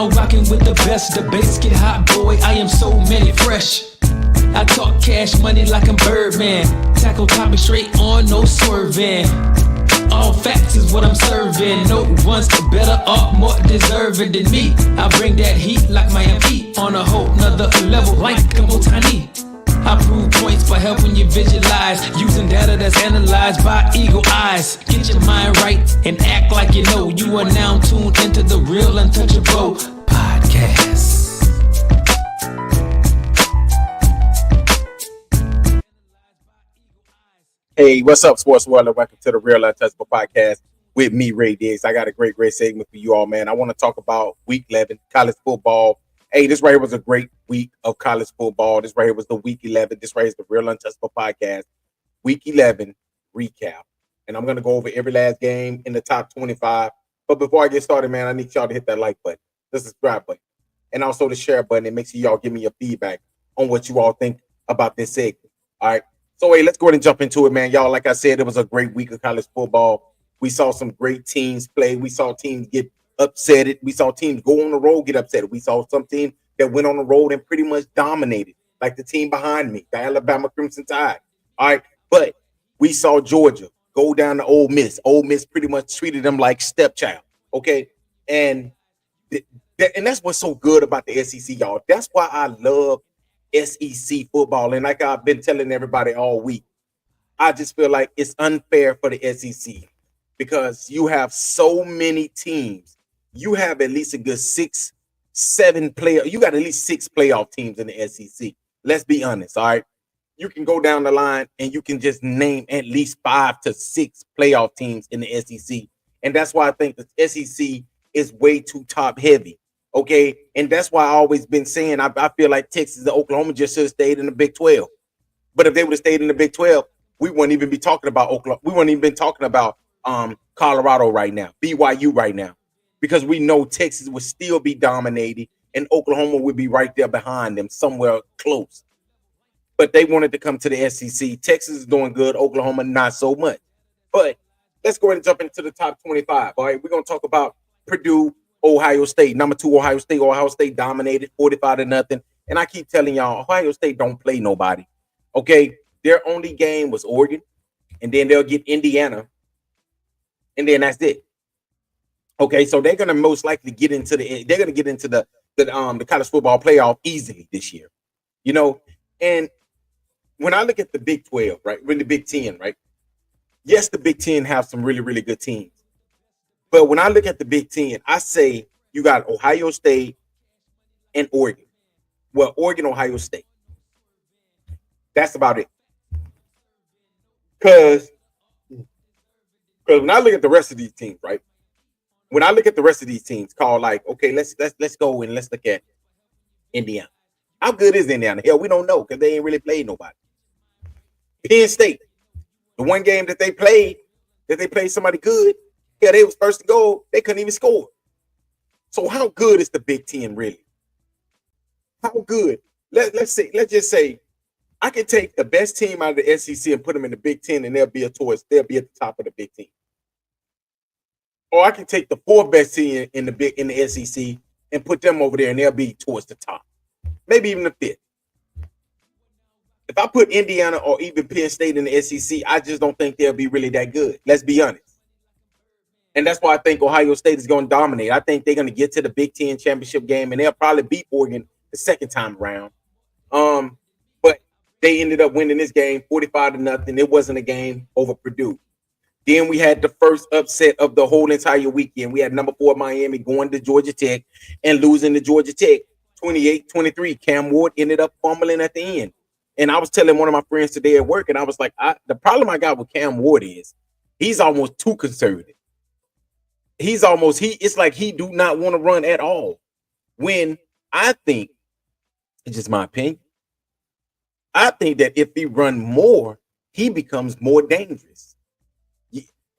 now rocking with the best. Debates get hot, boy, I am so many fresh. I talk cash money like I'm Birdman. Tackle topic straight on, no swerving. All facts is what I'm serving. No one's better or more deserving than me. I bring that heat like Miami on a whole nother level like Kamotani. I prove points by helping you visualize, using data that's analyzed by eagle eyes. Get your mind right and act like you know. You are now tuned into the Real Untouchable podcast. Hey, what's up, sports world? Welcome to the Real Untouchable podcast with me, Ray Diggs. I got a great segment for you all, man. I want to talk about Week 11, college football. Hey, this right here was a great week of college football. This right here was the Week 11. This right here is the Real Untouchable podcast, Week 11 recap. And I'm going to go over every last game in the top 25. But before I get started, man, I need y'all to hit that like button, the subscribe button, and also the share button. And make sure y'all give me your feedback on what you all think about this segment. All right. So, hey, let's go ahead and jump into it, man. Y'all, like I said, it was a great week of college football. We saw some great teams play. We saw teams get upset. We saw teams go on the road, get upset. We saw some teams that went on the road and pretty much dominated, like the team behind me, the Alabama Crimson Tide. All right, but we saw Georgia go down to Ole Miss. Ole Miss pretty much treated them like stepchild, okay? And that's what's so good about the SEC, y'all. That's why I love SEC football. And like I've been telling everybody all week, I just feel like it's unfair for the SEC because you have so many teams. You have at least a good 6-7 player. You got at least 6 playoff teams in the SEC. Let's be honest, all right? You can go down the line and you can just name at least 5 to 6 playoff teams in the SEC. And that's why I think the SEC is way too top heavy. Okay, and that's why I always been saying I feel like Texas and Oklahoma just should have stayed in the Big 12. But if they would have stayed in the Big 12, we wouldn't even be talking about Oklahoma. We wouldn't even been talking about Colorado right now, BYU right now, because we know Texas would still be dominating and Oklahoma would be right there behind them, somewhere close. But they wanted to come to the SEC. Texas is doing good, Oklahoma not so much. But let's go ahead and jump into the top 25. All right, we're gonna talk about Purdue, Ohio State, number 2, Ohio State. Ohio State dominated 45-0. And I keep telling y'all, Ohio State don't play nobody. Okay, their only game was Oregon, and then they'll get Indiana, and then that's it. Okay, so they're gonna most likely get into the college football playoff easily this year. You know, and when I look at the Big 12, right, with the Big 10, right? Yes, the Big 10 have some really, really good teams. But when I look at the Big 10, I say you got Ohio State and Oregon. Well, Oregon, Ohio State. That's about it. Because when I look at the rest of these teams, right? When I look at the rest of these teams, called like, okay, let's go and let's look at Indiana. How good is Indiana? Hell, we don't know because they ain't really played nobody. Penn State, the one game that they played somebody good. Yeah, they was first to go. They couldn't even score. So how good is the Big 10 really? How good? Let's just say I can take the best team out of the SEC and put them in the Big 10, and they'll be at the top of the Big 10. Or I can take the 4th best team in the SEC and put them over there, and they'll be towards the top, maybe even the 5th. If I put Indiana or even Penn State in the SEC, I just don't think they'll be really that good. Let's be honest. And that's why I think Ohio State is going to dominate. I think they're going to get to the Big 10 championship game, and they'll probably beat Oregon the second time around. But they ended up winning this game 45-0. It wasn't a game over Purdue. Then we had the first upset of the whole entire weekend. We had number 4 Miami going to Georgia Tech and losing to Georgia Tech 28-23. Cam Ward ended up fumbling at the end. And I was telling one of my friends today at work, and I was like, the problem I got with Cam Ward is he's almost too conservative. It's like he do not want to run at all. When I think, it's just my opinion, I think that if he run more, he becomes more dangerous.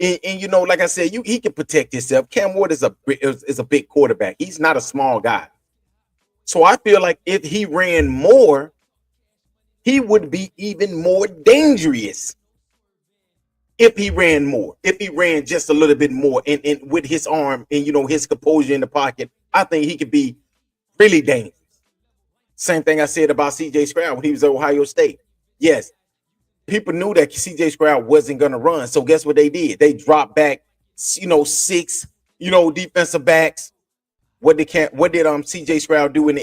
And you know, like I said, he can protect himself. Cam Ward is a big quarterback. He's not a small guy. So I feel like if he ran more, he would be even more dangerous. If he ran more, if he ran just a little bit more and with his arm and, you know, his composure in the pocket, I think he could be really dangerous. Same thing I said about CJ Stroud when he was at Ohio State. Yes, people knew that CJ Stroud wasn't going to run. So guess what they did? They dropped back, six, defensive backs. What did CJ Stroud do in the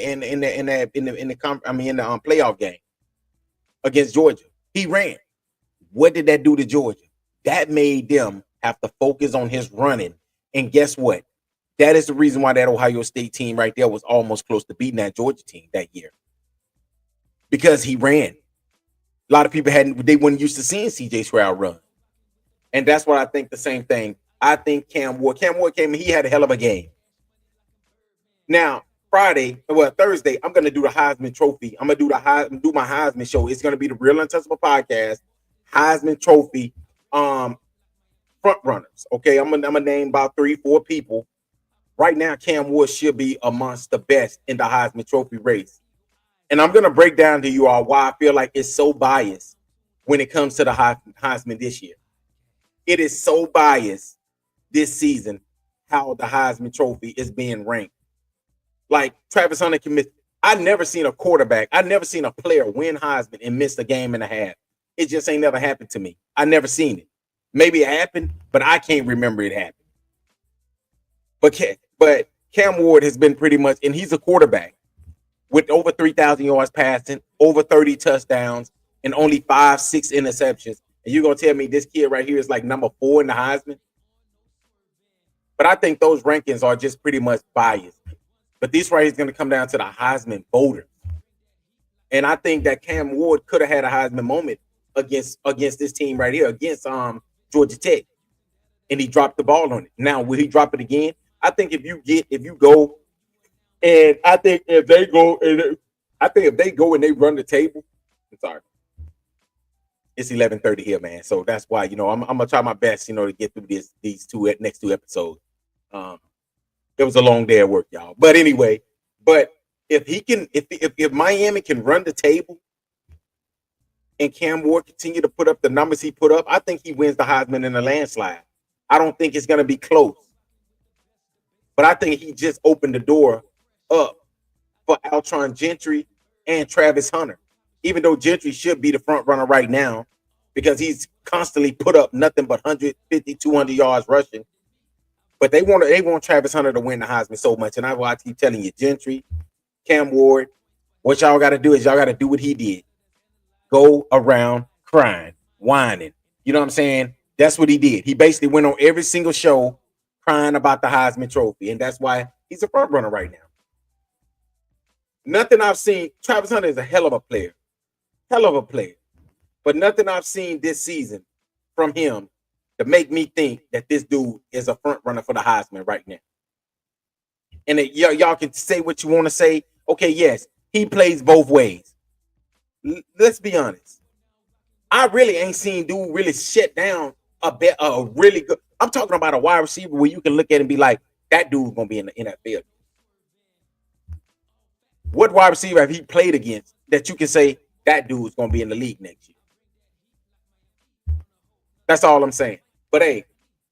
playoff game against Georgia? He ran. What did that do to Georgia? That made them have to focus on his running. And guess what? That is the reason why that Ohio State team right there was almost close to beating that Georgia team that year. Because he ran. A lot of people they weren't used to seeing CJ Stroud run. And that's what I think the same thing. I think Cam Ward came in, he had a hell of a game. Now, Thursday, I'm going to do the Heisman Trophy. I'm going to do my Heisman show. It's going to be the Real Untouchable Podcast, Heisman Trophy front runners. Okay, I'm gonna name about 3-4 people. Right now, Cam Ward should be amongst the best in the Heisman Trophy race. And I'm going to break down to you all why I feel like it's so biased when it comes to the Heisman this year. It is so biased this season how the Heisman Trophy is being ranked. Like Travis Hunter I never seen a quarterback, I never seen a player win Heisman and miss a game and a half. It just ain't never happened to me. I never seen it. Maybe it happened, but I can't remember it happened. But Cam Ward has been pretty much, and he's a quarterback with over 3,000 yards passing, over 30 touchdowns, and only 5-6 interceptions. And you're going to tell me this kid right here is like number 4 in the Heisman? But I think those rankings are just pretty much biased. But this right here is going to come down to the Heisman voters. And I think that Cam Ward could have had a Heisman moment against this team right here, against Georgia Tech. And he dropped the ball on it. Now, will he drop it again? I think if you go, and I think if they go and they run the table, I'm sorry. It's 11:30 here, man. So that's why, I'm gonna try my best, to get through these next two episodes. It was a long day at work, y'all. But anyway, if Miami can run the table and Cam Ward continue to put up the numbers he put up, I think he wins the Heisman in a landslide. I don't think it's gonna be close. But I think he just opened the door up for Alshon Gentry and Travis Hunter. Even though Gentry should be the front runner right now because he's constantly put up nothing but 150, 200 yards rushing. But they want Travis Hunter to win the Heisman so much. And I keep telling you, Gentry, Cam Ward, what y'all got to do is y'all got to do what he did. Go around crying, whining. You know what I'm saying? That's what he did. He basically went on every single show crying about the Heisman Trophy. And that's why he's a front runner right now. Nothing I've seen. Travis Hunter is a hell of a player. Hell of a player. But nothing I've seen this season from him to make me think that this dude is a front runner for the Heisman right now. And y'all can say what you want to say. Okay, yes, he plays both ways. Let's be honest. I really ain't seen dude really shut down a really good. I'm talking about a wide receiver where you can look at it and be like, that dude's gonna be in the NFL. What wide receiver have he played against that you can say that dude's gonna be in the league next year? That's all I'm saying. But hey,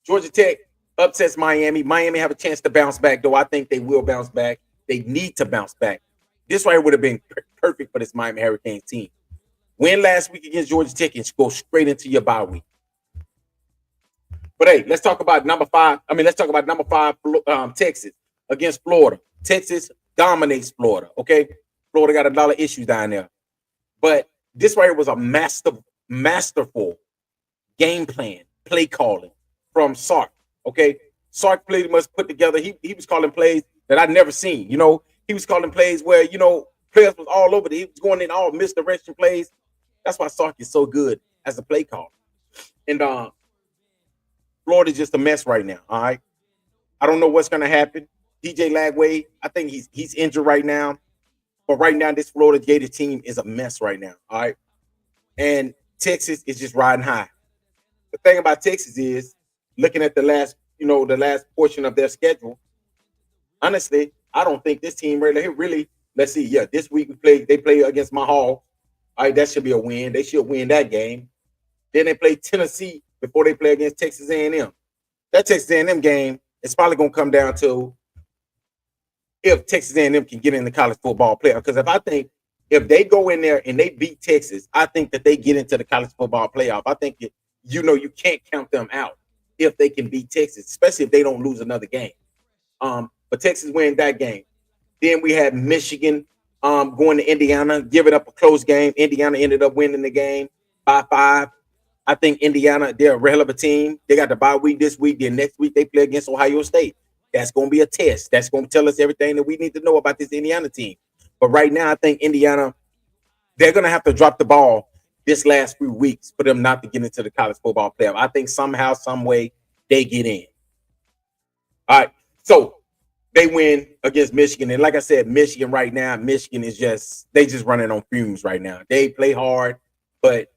Georgia Tech upsets Miami. Miami have a chance to bounce back, though. I think they will bounce back. They need to bounce back. This right here would have been perfect for this Miami Hurricanes team. Win last week against Georgia Tech and go straight into your bye week. But hey, let's talk about number 5. Let's talk about number 5, Texas against Florida. Texas dominates Florida. Okay, Florida got a lot of issues down there, but this right here was a masterful game plan, play calling from Sark. Okay, Sark pretty much put together. He was calling plays that I'd never seen. He was calling plays where players was all over. He was going in all misdirection plays. That's why Sark is so good as a play caller. And Florida's just a mess right now. All right, I don't know what's gonna happen. DJ Lagway, I think he's injured right now. But right now, this Florida Gators team is a mess right now. All right, and Texas is just riding high. The thing about Texas is, looking at the last portion of their schedule, honestly, I don't think this team really. Let's see. Yeah, this week they play against my Hawks. All right, that should be a win. They should win that game. Then they play Tennessee before they play against Texas A&M. That Texas A&M game is probably going to come down to if Texas A&M can get in the college football playoff. Because if they go in there and they beat Texas, I think that they get into the college football playoff. I think you can't count them out if they can beat Texas, especially if they don't lose another game. But Texas win that game. Then we had Michigan going to Indiana, giving up a close game. Indiana ended up winning the game by 5. I think Indiana, they're a hell of a team. They got the bye week this week. Then next week they play against Ohio State. That's going to be a test. That's going to tell us everything that we need to know about this Indiana team. But right now, I think Indiana, they're going to have to drop the ball this last few weeks for them not to get into the college football playoff. I think somehow, some way, they get in. All right. So they win against Michigan. And like I said, Michigan right now, Michigan is just running on fumes right now. They play hard, but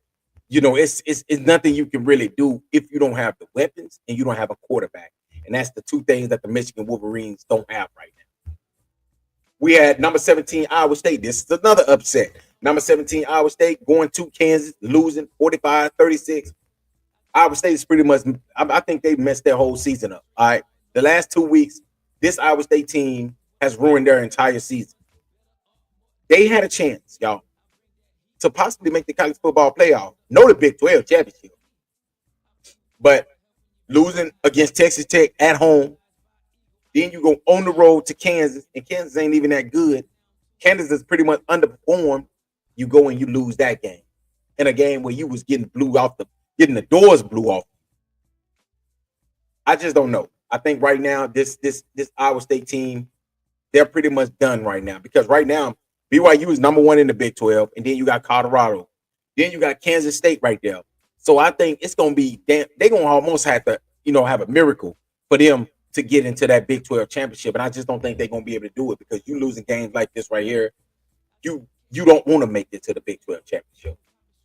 it's nothing you can really do if you don't have the weapons and you don't have a quarterback. And that's the two things that the Michigan Wolverines don't have right now. We had number 17, Iowa State. This is another upset. Number 17, Iowa State going to Kansas, losing 45-36. Iowa State is pretty much, I think they messed their whole season up. All right. The last 2 weeks, this Iowa State team has ruined their entire season. They had a chance, y'all, to possibly make the college football playoff. No, the Big 12 championship. But losing against Texas Tech at home, then you go on the road to Kansas, and Kansas ain't even that good. Kansas is pretty much underperformed. You go and you lose that game. In a game where you was getting the doors blew off. I just don't know. I think right now, this Iowa State team, they're pretty much done right now. Because right now, BYU is number 1 in the Big 12, and then you got Colorado. Then you got Kansas State right there. So I think it's going to be they're going to almost have to, have a miracle for them to get into that Big 12 championship. And I just don't think they're going to be able to do it because you losing games like this right here, you don't want to make it to the Big 12 championship.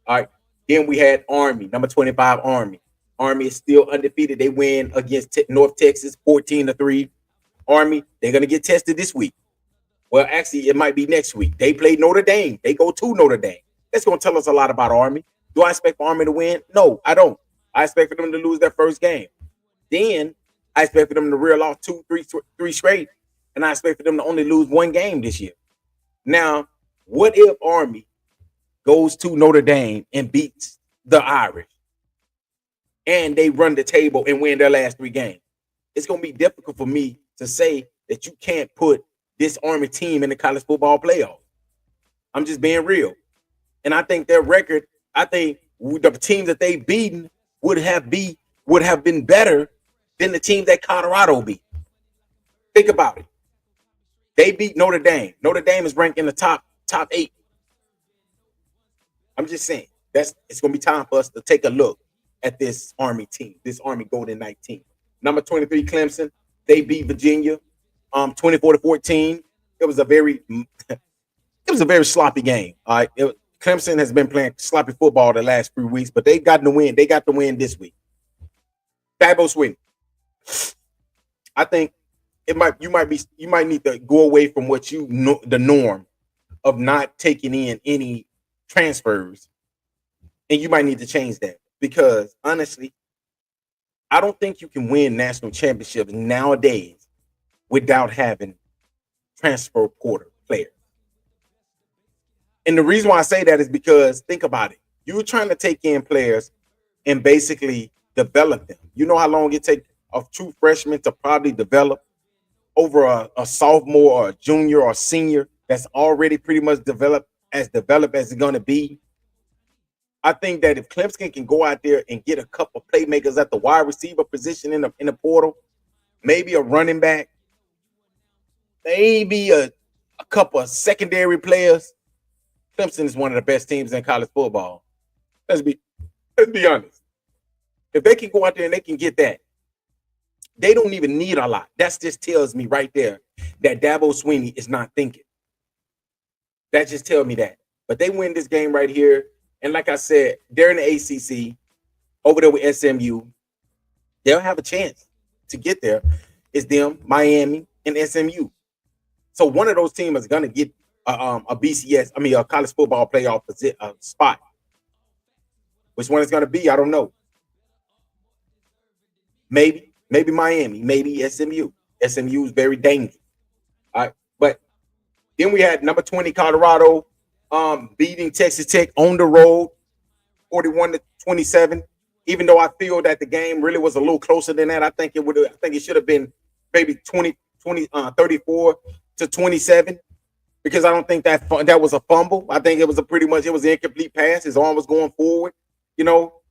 All right. Then we had Army, number 25 Army. Army is still undefeated. They win against North Texas 14-3. Army, they're going to get tested this week. Well, actually, it might be next week. They play Notre Dame. They go to Notre Dame. That's going to tell us a lot about Army. Do I expect Army to win? No, I don't. I expect for them to lose their first game. Then I expect for them to reel off three straight. And I expect for them to only lose one game this year. Now, what if Army goes to Notre Dame and beats the Irish? And they run the table and win their last 3 games. It's going to be difficult for me to say that you can't put this Army team in the college football playoff. I'm just being real. And I think their record, the teams that they've beaten would have been better than the teams that Colorado beat. Think about it. They beat Notre Dame. Notre Dame is ranked in the top 8. I'm just saying it's going to be time for us to take a look at this Army team, this Army Golden Knight team. Number 23, Clemson, they beat Virginia 24-14. It was a very sloppy game. All right. Clemson has been playing sloppy football the last few weeks, but they got the win. They got the win this week. Dabo Swinney. I think you might need to go away from what the norm of not taking in any transfers, and you might need to change that. Because honestly, I don't think you can win national championships nowadays without having transfer portal players. And the reason why I say that is because think about it. You're trying to take in players and basically develop them. You know how long it takes a true freshman to probably develop over a sophomore or a junior or senior that's already pretty much developed as it's going to be. I think that if Clemson can go out there and get a couple playmakers at the wide receiver position in the portal, maybe a running back, maybe a couple of secondary players, Clemson is one of the best teams in college football. Let's be honest. If they can go out there and they can get that, they don't even need a lot. That just tells me right there that Dabo Swinney is not thinking. That just tells me that. But they win this game right here. And like I said, they're in the ACC over there with SMU. They'll have a chance to get there. It's them, Miami, and SMU. So one of those teams is going to get a college football playoff spot. Which one it's going to be, I don't know. Maybe Miami, maybe SMU. SMU is very dangerous. All right. Then we had number 20 Colorado beating Texas Tech on the road, 41-27. Even though I feel that the game really was a little closer than that, I think it should have been maybe 34-27 because I don't think that was a fumble. I think it was it was an incomplete pass. His arm was going forward, you know.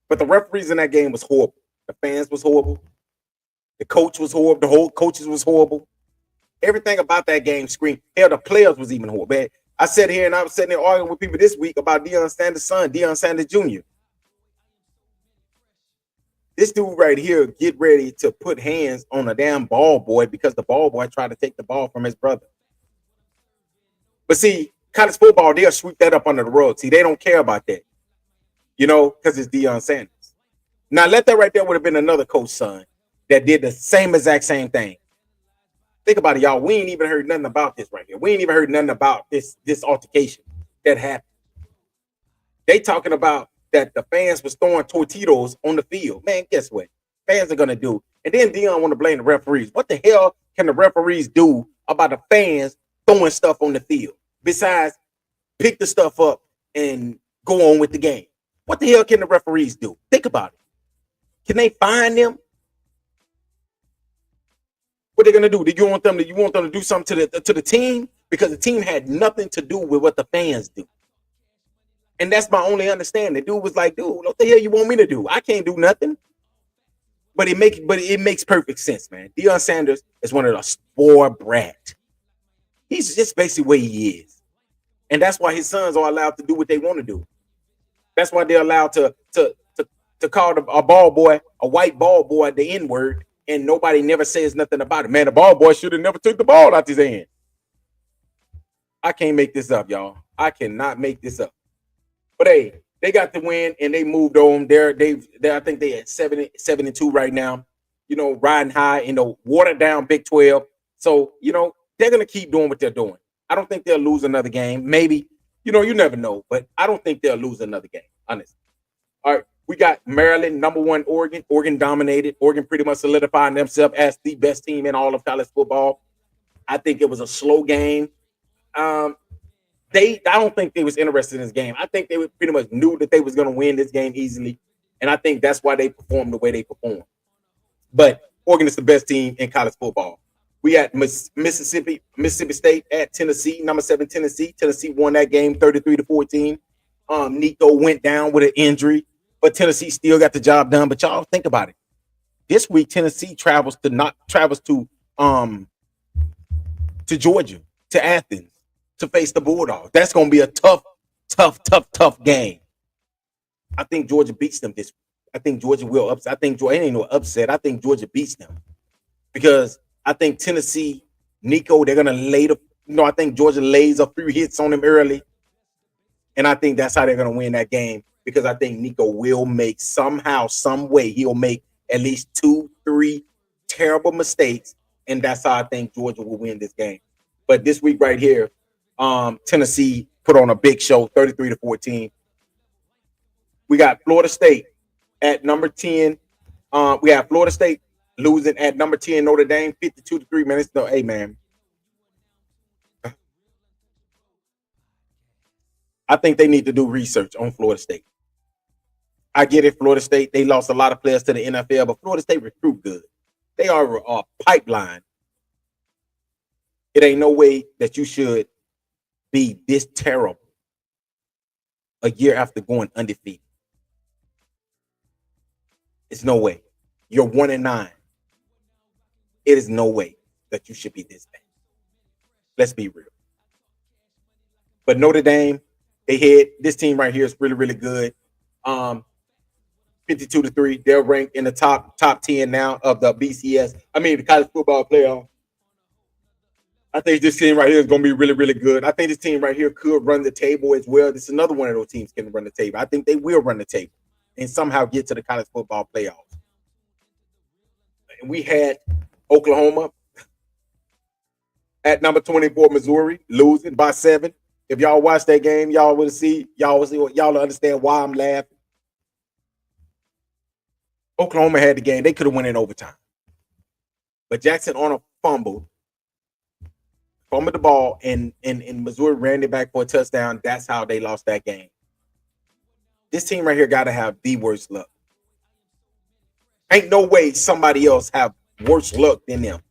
But the referees in that game was horrible. The fans was horrible. The coach was horrible. The whole coaches was horrible. Everything about that game screamed. Hell, the players was even horrible. Man, I sat here and I was sitting there arguing with people this week about Deion Sanders' son, Deion Sanders Jr. This dude right here get ready to put hands on a damn ball boy because the ball boy tried to take the ball from his brother. But see, college football, they'll sweep that up under the rug. See, they don't care about that, you know, because it's Deion Sanders. Now, let that right there would have been another coach's son that did the exact same thing. Think about it, y'all. We ain't even heard nothing about this right here. We ain't even heard nothing about this altercation that happened. They talking about that the fans was throwing torpedoes on the field. Man, guess what? Fans are gonna do. And then Deion want to blame the referees. What the hell can the referees do about the fans throwing stuff on the field besides pick the stuff up and go on with the game? What the hell can the referees do? Think about it. Can they fine them? What they're gonna do? Do you want them to do something to the team? Because the team had nothing to do with what the fans do. And that's my only understanding. Dude was like, dude, what the hell you want me to do? I can't do nothing. But it makes perfect sense, man. Deion Sanders is one of the spoiled brat. He's just basically where he is. And that's why his sons are allowed to do what they want to do. That's why they're allowed to call a ball boy, a white ball boy, the N-word, and nobody never says nothing about it. Man, the ball boy should have never took the ball out his hand. I can't make this up, y'all. I cannot make this up. But hey, they got the win and they moved on. I think they at 7-2 right now. You know, riding high in the watered down Big 12. So, you know, they're gonna keep doing what they're doing. I don't think they'll lose another game. Maybe, you know, you never know, but I don't think they'll lose another game, honestly. All right, we got Maryland, number one, Oregon. Oregon dominated. Oregon pretty much solidifying themselves as the best team in all of college football. I think it was a slow game. I don't think they was interested in this game. I think they pretty much knew that they was going to win this game easily, and I think that's why they performed the way they performed. But Oregon is the best team in college football. We had Mississippi State at Tennessee, number 7 Tennessee. Tennessee won that game 33-14. Nico went down with an injury, but Tennessee still got the job done. But y'all think about it. This week, Tennessee travels to Georgia, to Athens, to face the Bulldogs. That's going to be a tough game. I think Georgia beats them this week. I think Georgia will upset. I think Georgia ain't no upset. I think Georgia beats them because I think Tennessee, Nico, they're going to I think Georgia lays a few hits on them early. And I think that's how they're going to win that game because I think Nico will make somehow, some way, he'll make at least 2-3 terrible mistakes. And that's how I think Georgia will win this game. But this week right here, Tennessee put on a big show, 33-14. We got Florida State at number 10. We have Florida State losing at number 10, Notre Dame, 52-3 minutes. No, hey, man. I think they need to do research on Florida State. I get it, Florida State, they lost a lot of players to the NFL, but Florida State recruit good. They are a pipeline. It ain't no way that you should be this terrible a year after going undefeated. It's no way. You're 1-9. It is no way that you should be this bad. Let's be real. But Notre Dame, this team right here is really, really good. 52-3. They're ranked in the top 10 now of the BCS. I mean, the college football playoff. I think this team right here is going to be really, really good. I think this team right here could run the table as well. This is another one of those teams can run the table. I think they will run the table and somehow get to the college football playoffs. And we had Oklahoma at number 24, Missouri, losing by 7. If y'all watch that game, y'all will understand why I'm laughing. Oklahoma had the game. They could have won in overtime. But Jackson Arnold fumbled fumbled the ball, and Missouri ran it back for a touchdown. That's how they lost that game. This team right here got to have the worst luck. Ain't no way somebody else have worse luck than them.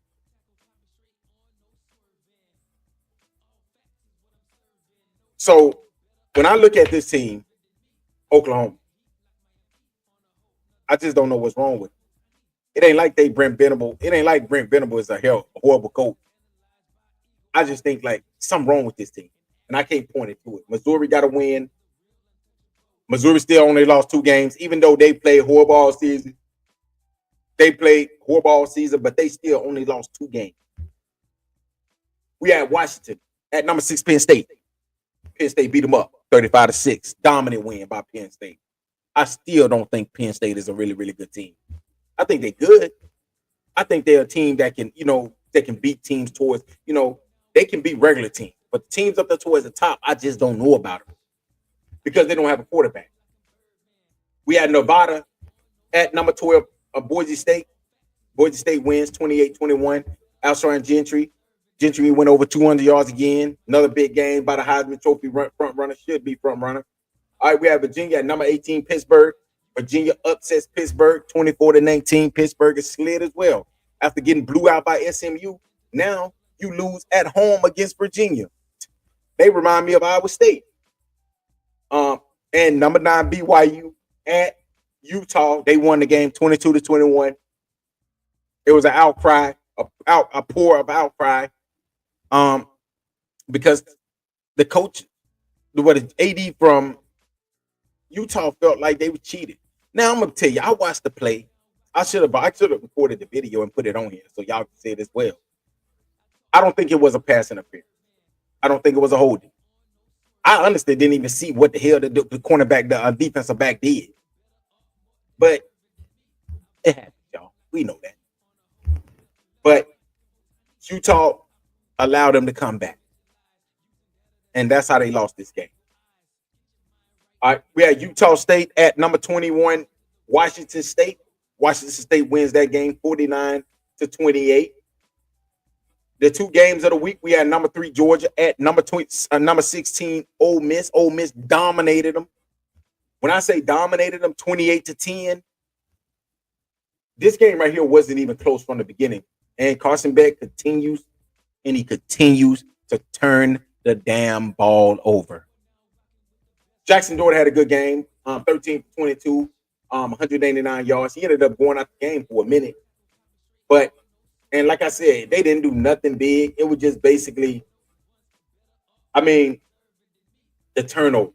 So when I look at this team, Oklahoma, I just don't know what's wrong with it. It ain't like Brent Venable. It ain't like Brent Venable is a horrible coach. I just think like something wrong with this team, and I can't point it to it. Missouri got to win. Missouri still only lost 2 games, even though they played horrible all season. They played horrible all season, but they still only lost 2 games. We had Washington at number 6, Penn State. Penn State beat them up 35-6. Dominant win by Penn State. I still don't think Penn State is a really, really good team. I think they're good. I think they're a team that can, they can beat teams towards, they can beat regular teams. But the teams up there towards the top, I just don't know about them because they don't have a quarterback. We had Nevada at number 12, Boise State. Boise State wins 28-21. Alshon Gentry. Gentry went over 200 yards again. Another big game by the Heisman Trophy front runner. Should be front runner. All right, we have Virginia at number 18, Pittsburgh. Virginia upsets Pittsburgh 24-19. Pittsburgh is slid as well. After getting blew out by SMU, now you lose at home against Virginia. They remind me of Iowa State. And number 9, BYU at Utah. They won the game 22-21. It was an outcry, a pour of outcry. Because the coach, the AD from Utah felt like they were cheated. Now I'm gonna tell you, I watched the play. I should have recorded the video and put it on here so y'all can see it as well. I don't think it was a pass interference. I don't think it was a holding. I honestly didn't even see what the hell the cornerback, the defensive back did. But it happens, y'all. We know that. But Utah allowed them to come back. And that's how they lost this game. All right, we had Utah State at number 21, Washington State. Washington State wins that game 49-28. The 2 games of the week, we had number 3, Georgia at number 16, Ole Miss. Ole Miss dominated them. When I say dominated them 28-10, this game right here wasn't even close from the beginning. And Carson Beck continues to turn the damn ball over. Jackson Dort had a good game, 13-22, 189 yards. He ended up going out the game for a minute. And like I said, they didn't do nothing big. It was just basically, the turnover.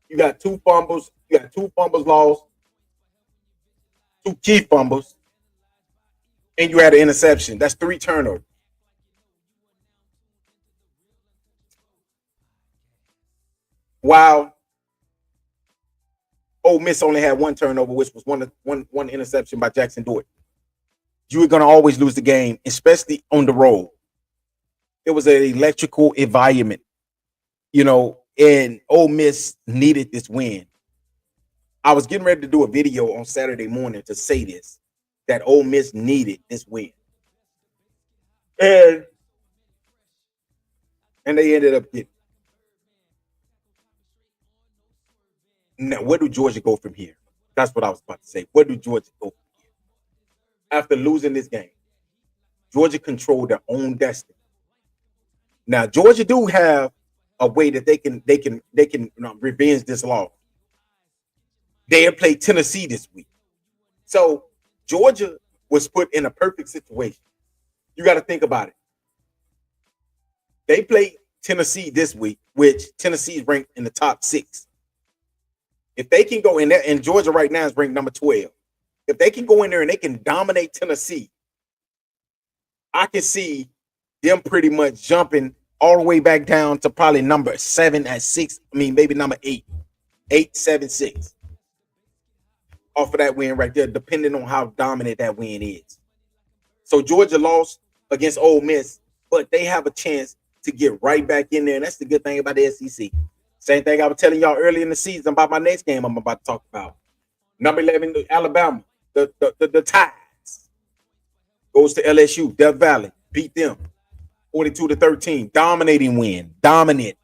You got 2 fumbles. You got 2 fumbles lost, 2 key fumbles, and you had an interception. That's 3 turnovers. While Ole Miss only had 1 turnover, which was one interception by Jackson Dort. You were going to always lose the game, especially on the road. It was an electrical environment, and Ole Miss needed this win. I was getting ready to do a video on Saturday morning to say this, that Ole Miss needed this win. And they ended up getting. Now, where do Georgia go from here? That's what I was about to say. Where do Georgia go from here? After losing this game, Georgia controlled their own destiny. Now, Georgia do have a way that they can revenge this loss. They have played Tennessee this week. So Georgia was put in a perfect situation. You got to think about it. They played Tennessee this week, which Tennessee is ranked in the top 6. If they can go in there, and Georgia right now is ranked number 12. If they can go in there and they can dominate Tennessee, I can see them pretty much jumping all the way back down to probably number 7 at 6. Maybe number 8. 8, 7, 6. Off of that win right there, depending on how dominant that win is. So Georgia lost against Ole Miss, but they have a chance to get right back in there. And that's the good thing about the SEC. Same thing I was telling y'all early in the season about my next game I'm about to talk about. Number 11, Alabama, the Tides. Goes to LSU, Death Valley, beat them 42-13. Dominating win. Dominant.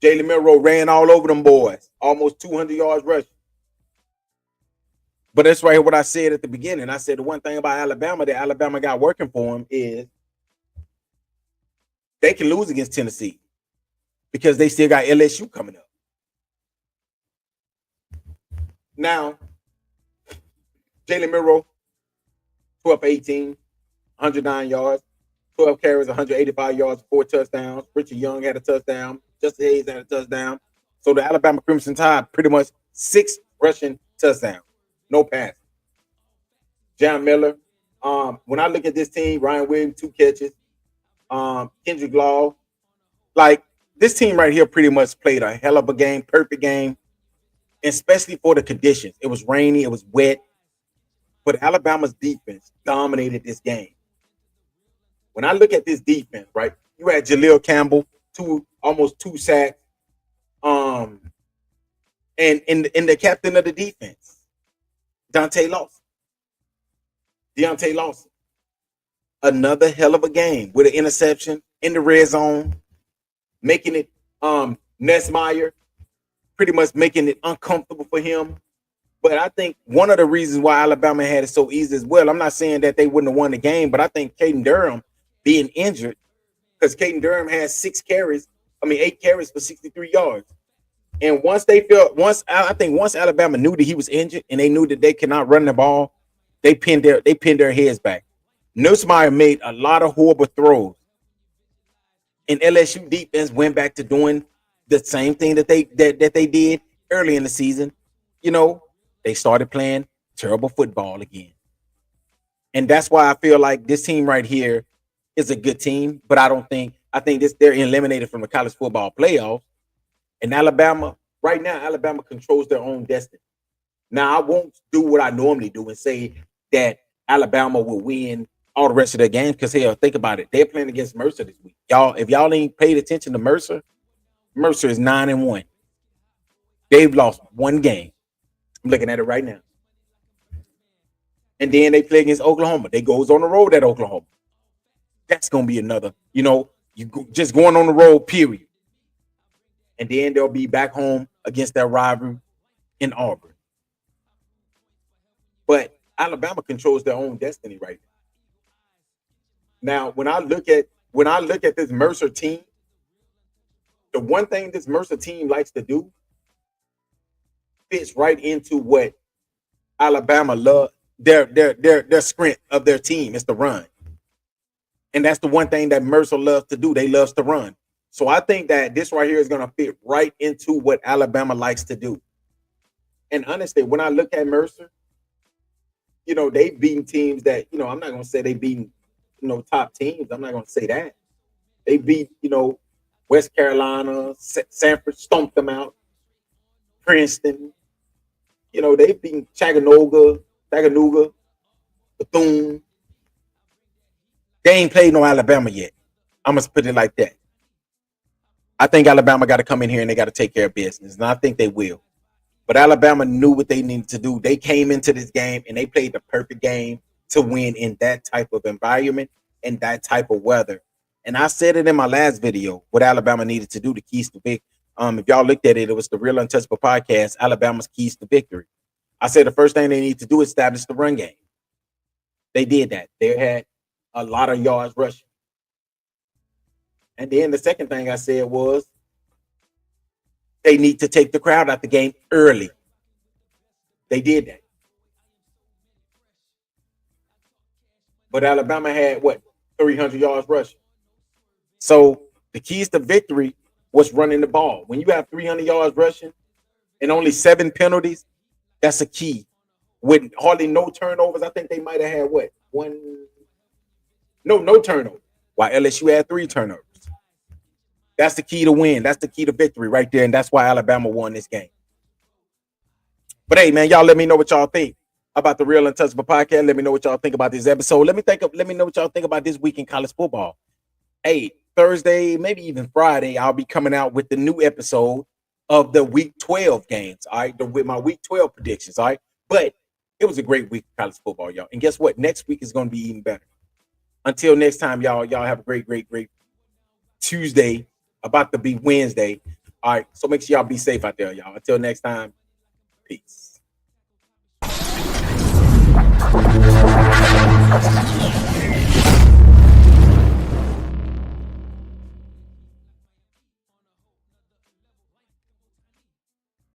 Jalen Milroe ran all over them boys. Almost 200 yards rushing. But that's right what I said at the beginning. I said the one thing about Alabama that Alabama got working for them is they can lose against Tennessee because they still got LSU coming up. Now, Jalen Milroe, 12-18, 109 yards, 12 carries, 185 yards, 4 touchdowns. Richard Young had a touchdown. Justin Hayes had a touchdown. So the Alabama Crimson Tide pretty much 6 rushing touchdowns. No pass. John Miller. When I look at this team, Ryan Williams, 2 catches. Kendrick Law. Like, this team right here pretty much played a hell of a game, perfect game, especially for the conditions. It was rainy, it was wet, but Alabama's defense dominated this game. When I look at this defense, right, you had Jaleel Campbell, almost 2 sacks, and the captain of the defense, Deontay Lawson. Another hell of a game with an interception in the red zone, making it Nesmeyer, pretty much making it uncomfortable for him. But I think one of the reasons why Alabama had it so easy as well, I'm not saying that they wouldn't have won the game, but I think Caden Durham being injured, because Caden Durham has 8 carries for 63 yards. And once Alabama knew that he was injured and they knew that they cannot run the ball, they pinned their heads back. Nussmeier made a lot of horrible throws. And LSU defense went back to doing the same thing that they did early in the season. You know, they started playing terrible football again. And that's why I feel like this team right here is a good team, but I think they're eliminated from the college football playoffs. And Alabama controls their own destiny. Now, I won't do what I normally do and say that Alabama will win all the rest of their games, because hell, think about it. They're playing against Mercer this week. If y'all ain't paid attention to Mercer is 9-1. They've lost 1 game. I'm looking at it right now. And then they play against Oklahoma. They goes on the road at Oklahoma. That's going to be another, just going on the road, period. And then they'll be back home against their rival in Auburn. But Alabama controls their own destiny right now. Now, when I look at this Mercer team, the one thing this Mercer team likes to do fits right into what Alabama love. Their strength of their team is to run. And that's the one thing that Mercer loves to do. They loves to run. So I think that this right here is going to fit right into what Alabama likes to do. And honestly, when I look at Mercer, they've beaten teams that, I'm not going to say they beaten, top teams. I'm not going to say that. They beat, West Carolina, Sanford stomped them out. Princeton, they've beaten Chattanooga, Bethune. They ain't played no Alabama yet. I'm going to put it like that. I think Alabama got to come in here and they got to take care of business. And I think they will. But Alabama knew what they needed to do. They came into this game and they played the perfect game to win in that type of environment and that type of weather. And I said it in my last video, what Alabama needed to do, the keys to victory. If y'all looked at it, it was the Real Untouchable podcast, Alabama's keys to victory. I said the first thing they need to do is establish the run game. They did that. They had a lot of yards rushing. And then the second thing I said was they need to take the crowd out the game early. They did that. But Alabama had, 300 yards rushing. So the keys to victory was running the ball. When you have 300 yards rushing and only 7 penalties, that's a key. With hardly no turnovers, I think they might have had no turnover. While LSU had 3 turnovers. That's the key to win. That's the key to victory right there. And that's why Alabama won this game. But hey, man, y'all let me know what y'all think about the Real Untouchable podcast. Let me know what y'all think about this episode. Let me know what y'all think about this week in college football. Hey, Thursday, maybe even Friday, I'll be coming out with the new episode of the Week 12 games, all right, with my Week 12 predictions, all right? But it was a great week of college football, y'all. And guess what? Next week is going to be even better. Until next time, y'all have a great Tuesday, about to be Wednesday. All right, so make sure y'all be safe out there, y'all. Until next time, peace.